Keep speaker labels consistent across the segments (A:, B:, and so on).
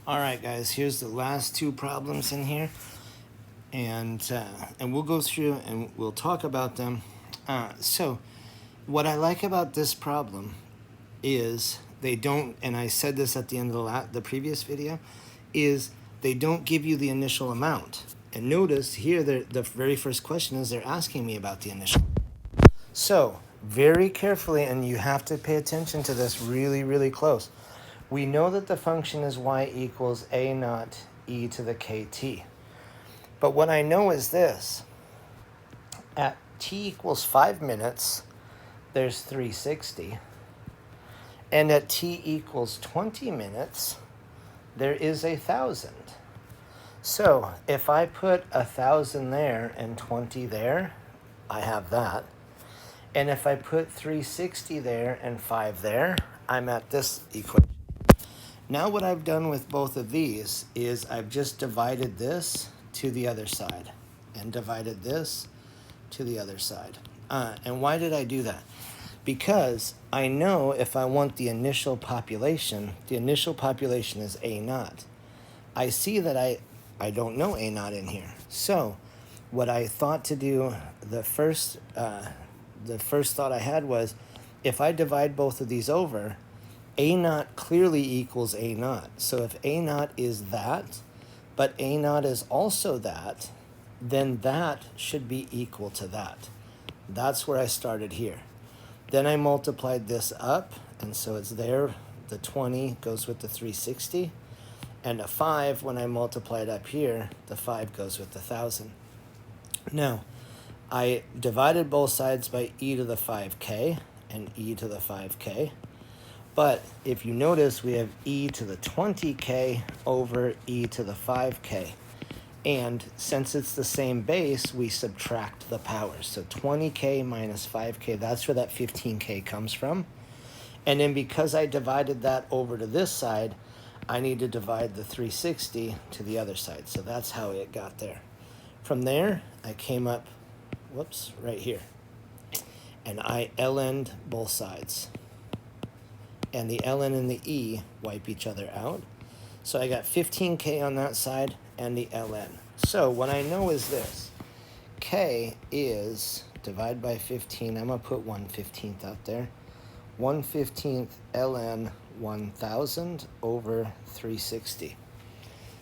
A: All right, guys, here's the last two problems in here, and we'll go through and we'll talk about them. So what I like about this problem is they don't, and I said this at the end of the previous video, is they don't give you the initial amount. And notice here, the very first question is they're asking me about the initial. So very carefully, and you have to pay attention to this really, really close. We know that the function is y equals a naught e to the kt. But what I know is this. At t equals 5 minutes, there's 360. And at t equals 20 minutes, there is 1,000. So if I put 1,000 there and 20 there, I have that. And if I put 360 there and 5 there, I'm at this equation. Now what I've done with both of these is I've just divided this to the other side and divided this to the other side. And why did I do that? Because I know if I want the initial population is A naught. I see that I don't know A naught in here. So what I thought to do, the first thought I had was, if I divide both of these over, A naught clearly equals A naught. So if A naught is that, but A naught is also that, then that should be equal to that. That's where I started here. Then I multiplied this up, and so it's there. The 20 goes with the 360. And a 5, when I multiply it up here, the 5 goes with the 1,000. Now, I divided both sides by e to the 5k and e to the 5k. But if you notice, we have e to the 20k over e to the 5k. And since it's the same base, we subtract the powers. So 20k minus 5k, that's where that 15k comes from. And then because I divided that over to this side, I need to divide the 360 to the other side. So that's how it got there. From there, I came up, right here. And I ln'd both sides. And the ln and the e wipe each other out. So I got 15k on that side and the ln. So what I know is this. K is, divide by 15, I'm going to put 1/15 out there. 1/15 ln 1,000 over 360.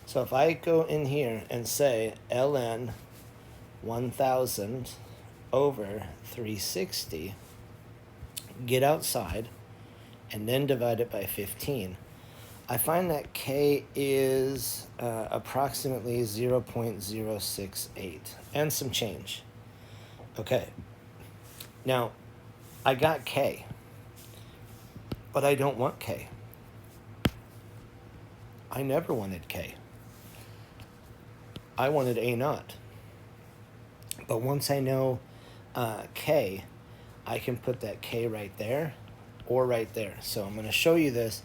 A: So if I go in here and say ln 1,000 over 360, get outside, and then divide it by 15, I find that k is approximately 0.068 and some change. Okay, now I got k, but I don't want k. I never wanted k. I wanted A naught. But once I know k, I can put that k right there or right there. So I'm going to show you this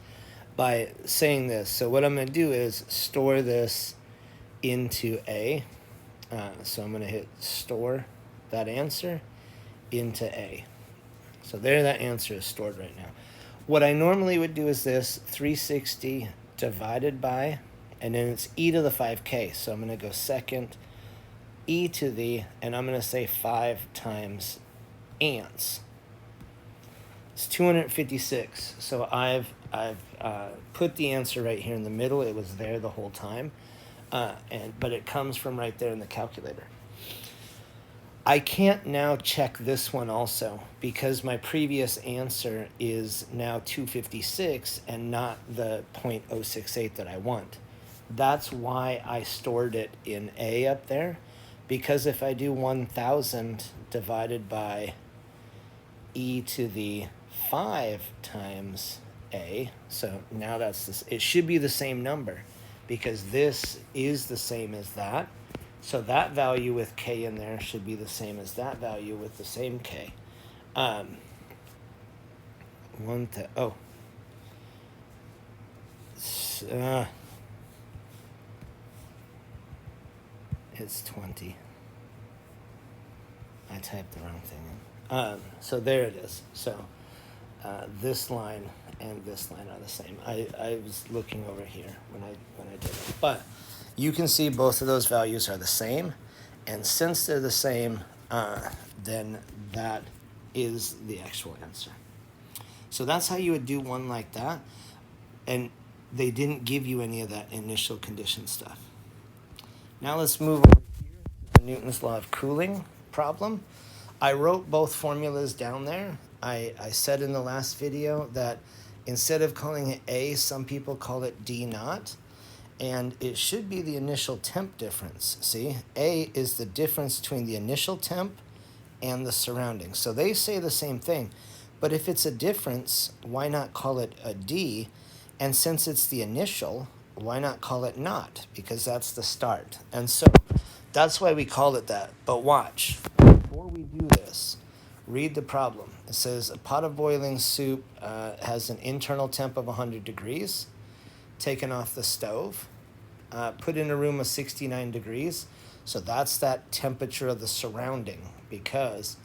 A: by saying this. So what I'm going to do is store this into A. So I'm going to hit store that answer into A. So there, that answer is stored right now. What I normally would do is this, 360 divided by, and then it's e to the 5k. So I'm going to go second, e to the, and I'm going to say 5 times ants. It's 256. So I've put the answer right here in the middle. It was there the whole time, but it comes from right there in the calculator. I can't now check this one also because my previous answer is now 256 and not the 0.068 that I want. That's why I stored it in A up there, because if I do 1,000 divided by e to the 5 times A, so now that's this, it should be the same number because this is the same as that. So that value with k in there should be the same as that value with the same k. It's 20. I typed the wrong thing in. So there it is. So this line and this line are the same. I was looking over here when I did it. But you can see both of those values are the same. And since they're the same, then that is the actual answer. So that's how you would do one like that. And they didn't give you any of that initial condition stuff. Now let's move over here to the Newton's law of cooling problem. I wrote both formulas down there. I said in the last video that instead of calling it A, some people call it D naught. And it should be the initial temp difference. See, A is the difference between the initial temp and the surrounding. So they say the same thing. But if it's a difference, why not call it a D? And since it's the initial, why not call it naught? Because that's the start. And so that's why we call it that. But watch, before we do this, read the problem. It says a pot of boiling soup has an internal temp of 100 degrees, taken off the stove, put in a room of 69 degrees. So that's that temperature of the surrounding because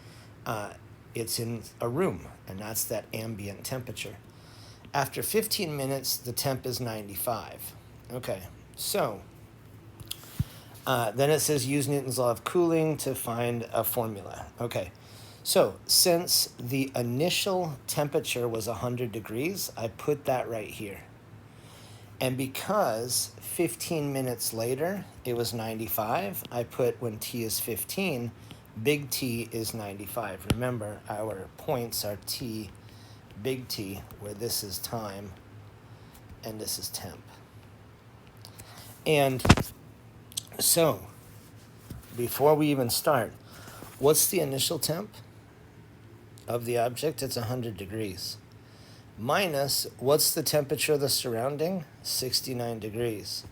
A: it's in a room, and that's that ambient temperature. After 15 minutes, the temp is 95. Okay, so then it says use Newton's law of cooling to find a formula. Okay, so since the initial temperature was 100 degrees, I put that right here. And because 15 minutes later, it was 95, I put when t is 15, big T is 95. Remember, our points are T, big T, where this is time, and this is temp. And so, before we even start, what's the initial temp of the object? It's 100 degrees. Minus, what's the temperature of the surrounding? 69 degrees.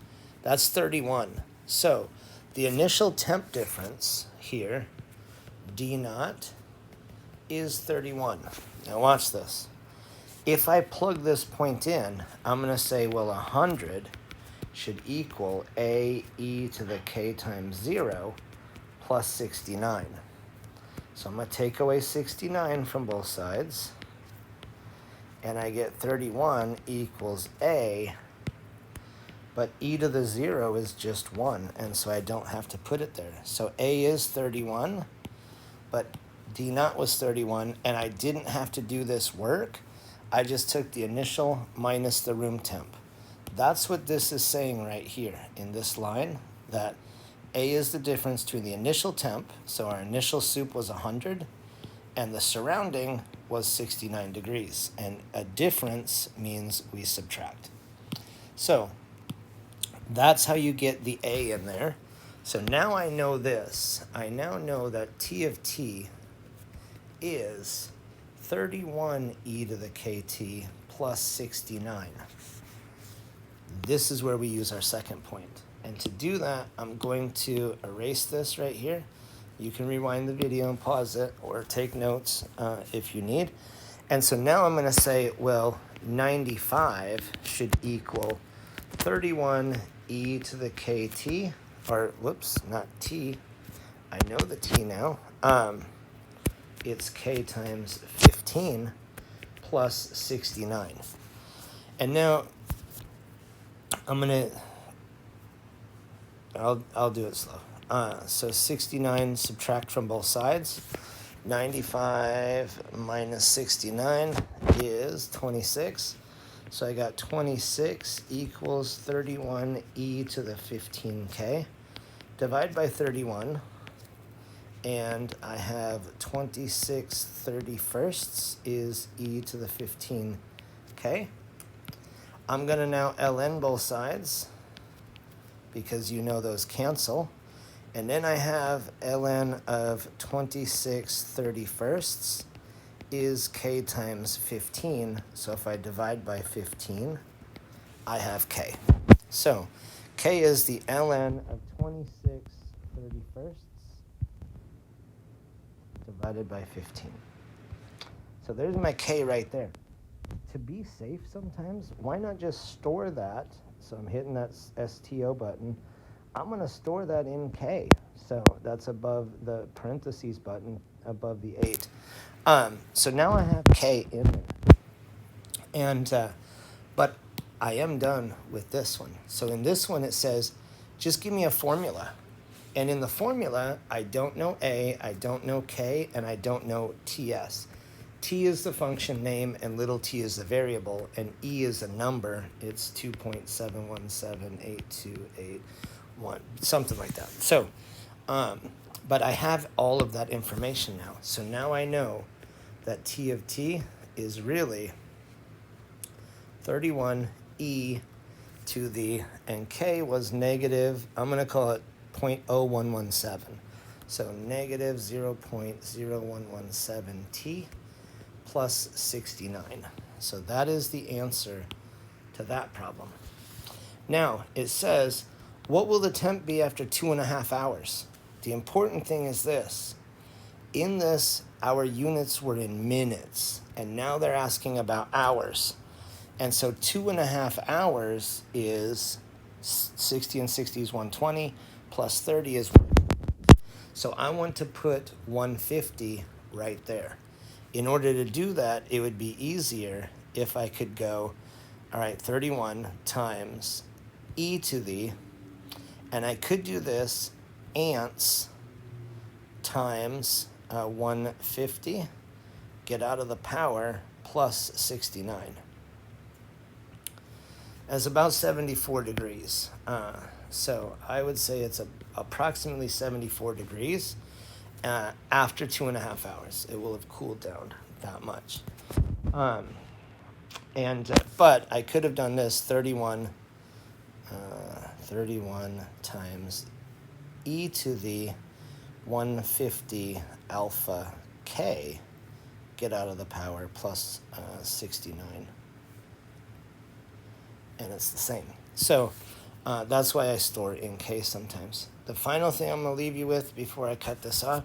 A: That's 31. So, the initial temp difference here, D naught, is 31. Now watch this. If I plug this point in, I'm going to say, well, 100 should equal A e to the k times 0 plus 69. So I'm going to take away 69 from both sides. And I get 31 equals A, but e to the 0 is just 1, and so I don't have to put it there. So A is 31, but D naught was 31, and I didn't have to do this work. I just took the initial minus the room temp. That's what this is saying right here in this line, that A is the difference between the initial temp, so our initial soup was 100, and the surrounding was 69 degrees. And a difference means we subtract. So that's how you get the A in there. So now I know this. I now know that T of T is 31 e to the kt plus 69. This is where we use our second point. And to do that, I'm going to erase this right here. You can rewind the video and pause it or take notes if you need. And so now I'm going to say, well, 95 should equal 31 e to the kt, or whoops, not t. I know the t now. It's k times 15 plus 69. And now I'm going to, I'll do it slow. So 69, subtract from both sides. 95 minus 69 is 26. So I got 26 equals 31 e to the 15k. Divide by 31, and I have 26 31sts is e to the 15k. I'm going to now ln both sides, because you know those cancel. And then I have ln of 26 31sts is k times 15. So if I divide by 15, I have k. So k is the ln of 26 31sts divided by 15. So there's my k right there. To be safe sometimes, why not just store that? So I'm hitting that STO button. I'm going to store that in K. So that's above the parentheses button, above the 8. So now I have K in there. And but I am done with this one. So in this one it says, just give me a formula. And in the formula, I don't know A, I don't know K, and I don't know TS. T is the function name, and little t is the variable, and E is a number. It's 2.7178281, something like that. So, but I have all of that information now. So now I know that T of t is really 31e to the, and K was negative, I'm going to call it 0.0117. So negative 0.0117 t plus 69. So that is the answer to that problem. Now, it says, what will the temp be after 2.5 hours? The important thing is this. In this, our units were in minutes, and now they're asking about hours. And so 2.5 hours is 60 and 60 is 120, plus 30 is 150. So I want to put 150 right there. In order to do that, it would be easier if I could go, all right, 31 times e to the, and I could do this, ants times 150, get out of the power, plus 69. That's about 74 degrees. So I would say it's approximately 74 degrees. After 2.5 hours, it will have cooled down that much. But I could have done this 31 times e to the 150 alpha k, get out of the power, plus 69. And it's the same. So that's why I store in K sometimes. The final thing I'm going to leave you with before I cut this off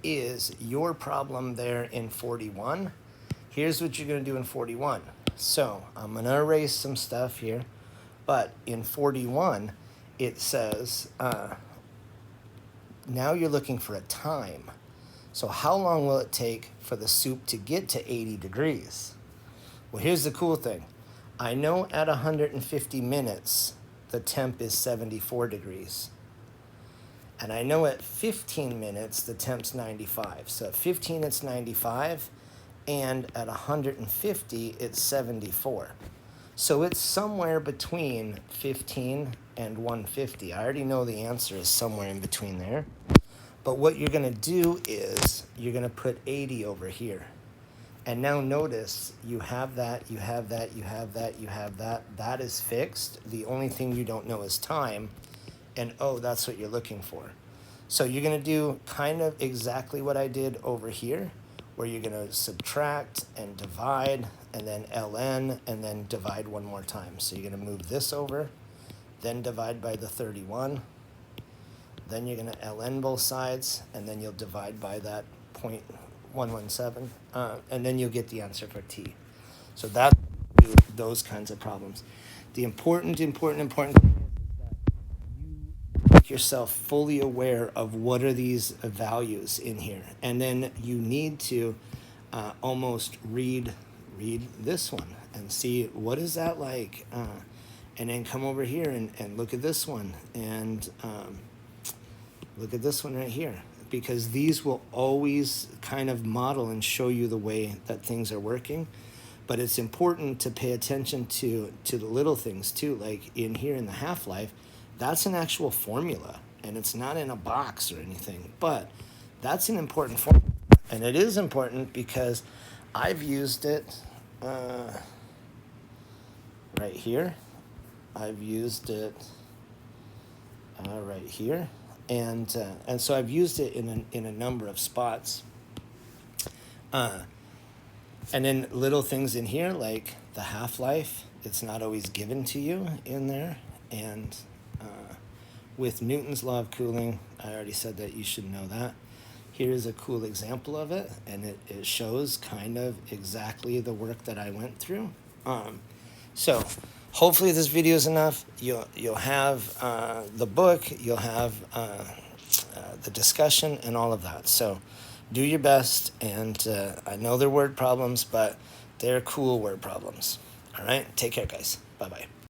A: is your problem there in 41. Here's what you're going to do in 41. So I'm going to erase some stuff here. But in 41, it says, now you're looking for a time. So how long will it take for the soup to get to 80 degrees? Well, here's the cool thing. I know at 150 minutes, the temp is 74 degrees. And I know at 15 minutes, the temp's 95. So at 15, it's 95. And at 150, it's 74. So it's somewhere between 15 and 150. I already know the answer is somewhere in between there. But what you're going to do is you're going to put 80 over here. And now notice you have that, you have that, you have that, you have that. That is fixed. The only thing you don't know is time. And oh, that's what you're looking for. So you're going to do kind of exactly what I did over here, where you're going to subtract and divide, and then ln, and then divide one more time. So you're going to move this over, then divide by the 31. Then you're going to ln both sides, and then you'll divide by that 0.117, and then you'll get the answer for t. So that's those kinds of problems. The important thing is that you make yourself fully aware of what are these values in here, and then you need to almost read this one and see what is that like, and then come over here and look at this one, and look at this one right here, because these will always kind of model and show you the way that things are working. But it's important to pay attention to the little things too, like in here in the half-life, that's an actual formula, and it's not in a box or anything, but that's an important formula. And it is important because I've used it right here. I've used it right here. And so I've used it in a number of spots. And then little things in here, like the half-life, it's not always given to you in there. And with Newton's law of cooling, I already said that you should know that. Here's a cool example of it, and it shows kind of exactly the work that I went through. So hopefully this video is enough. You'll have the book, you'll have the discussion, and all of that. So do your best, and I know they're word problems, but they're cool word problems. All right, take care, guys. Bye-bye.